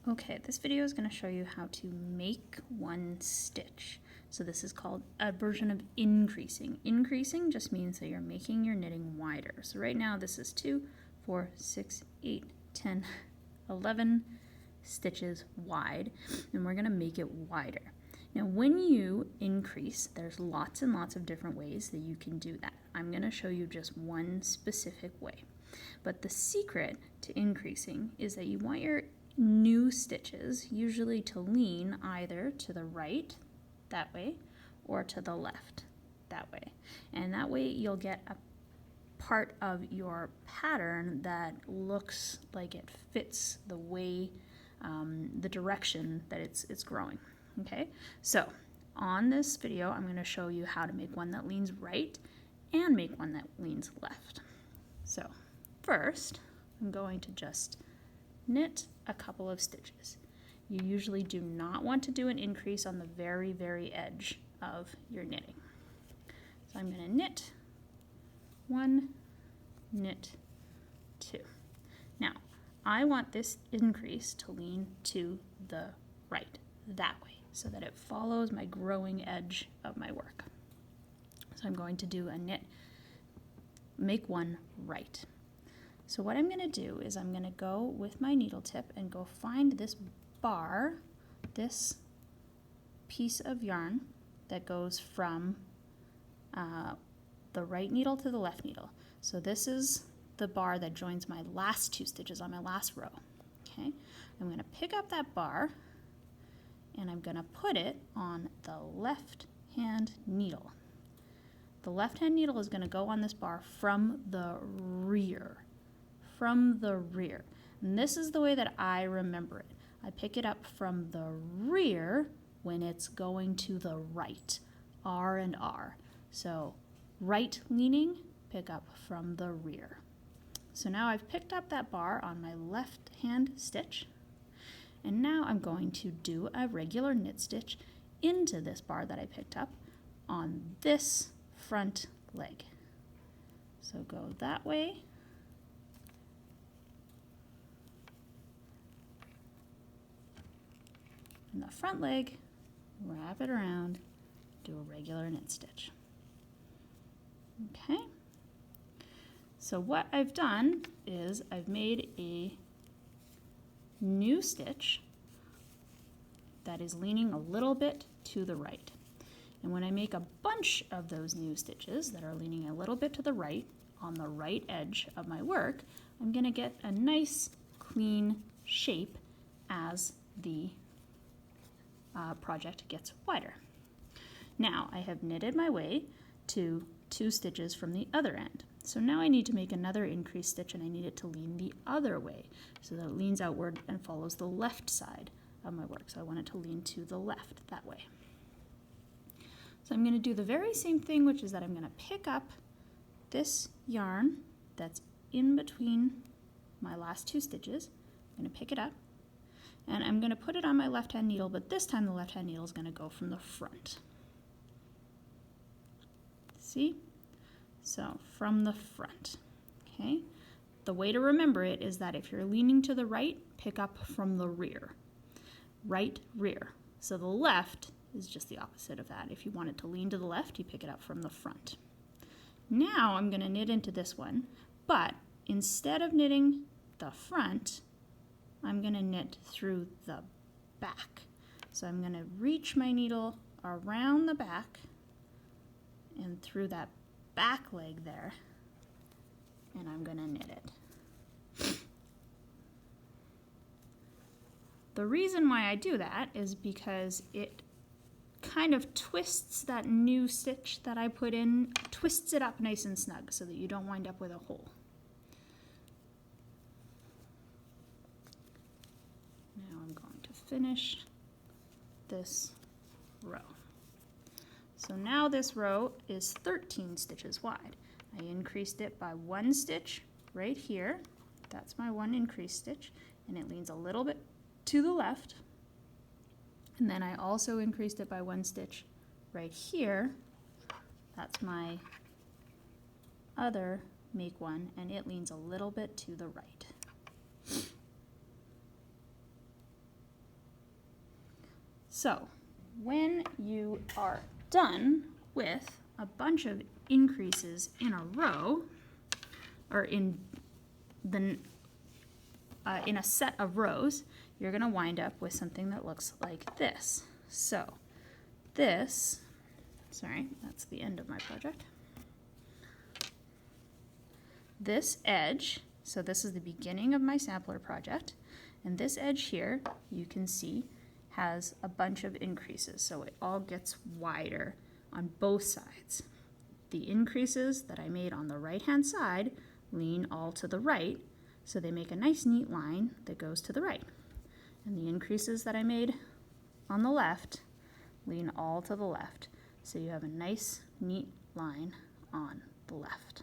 Okay, this video is going to show you how to make one stitch. So this is called a version of increasing. Increasing just means that you're making your knitting wider. So right now this is 2, 4, 6, 8, 10, 11 stitches wide, and we're going to make it wider. Now when you increase, there's lots and lots of different ways that you can do that. I'm going to show you just one specific way. But the secret to increasing is that you want your new stitches usually to lean either to the right, that way, or to the left, that way. And that way you'll get a part of your pattern that looks like it fits the way, the direction that it's growing. Okay, so on this video I'm going to show you how to make one that leans right and make one that leans left. So first I'm going to just knit a couple of stitches. You usually do not want to do an increase on the very, very edge of your knitting. So I'm going to knit 1, knit 2. Now, I want this increase to lean to the right, that way, so that it follows my growing edge of my work. So I'm going to do a knit, make one right. So what I'm going to do is I'm going to go with my needle tip and go find this bar, this piece of yarn that goes from the right needle to the left needle. So this is the bar that joins my last 2 stitches on my last row. Okay, I'm going to pick up that bar and I'm going to put it on the left hand needle. The left hand needle is going to go on this bar from the rear. From the rear. And this is the way that I remember it. I pick it up from the rear when it's going to the right. R and R. So right leaning, pick up from the rear. So now I've picked up that bar on my left hand stitch, and now I'm going to do a regular knit stitch into this bar that I picked up on this front leg. So go that way. In the front leg, wrap it around, do a regular knit stitch. Okay, so what I've done is I've made a new stitch that is leaning a little bit to the right. And when I make a bunch of those new stitches that are leaning a little bit to the right on the right edge of my work, I'm going to get a nice clean shape as the project gets wider. Now I have knitted my way to 2 stitches from the other end. So now I need to make another increase stitch, and I need it to lean the other way so that it leans outward and follows the left side of my work. So I want it to lean to the left that way. So I'm going to do the very same thing, which is that I'm going to pick up this yarn that's in between my last 2 stitches. I'm going to pick it up, and I'm going to put it on my left-hand needle, but this time the left-hand needle is going to go from the front. See? So from the front, okay? The way to remember it is that if you're leaning to the right, pick up from the rear. Right, rear. So the left is just the opposite of that. If you want it to lean to the left, you pick it up from the front. Now I'm going to knit into this one, but instead of knitting the front, I'm going to knit through the back. So I'm going to reach my needle around the back and through that back leg there, and I'm going to knit it. The reason why I do that is because it kind of twists that new stitch that I put in, twists it up nice and snug so that you don't wind up with a hole. Now I'm going to finish this row. So now this row is 13 stitches wide. I increased it by 1 stitch right here. That's my 1 increase stitch, and it leans a little bit to the left. And then I also increased it by 1 stitch right here. That's my other make one, and it leans a little bit to the right. So when you are done with a bunch of increases in a row, or in a set of rows, you're going to wind up with something that looks like this. So this, sorry, that's the end of my project. This edge, so this is the beginning of my sampler project, and this edge here, you can see, has a bunch of increases, so it all gets wider on both sides. The increases that I made on the right-hand side lean all to the right, so they make a nice neat line that goes to the right. And the increases that I made on the left lean all to the left, so you have a nice neat line on the left.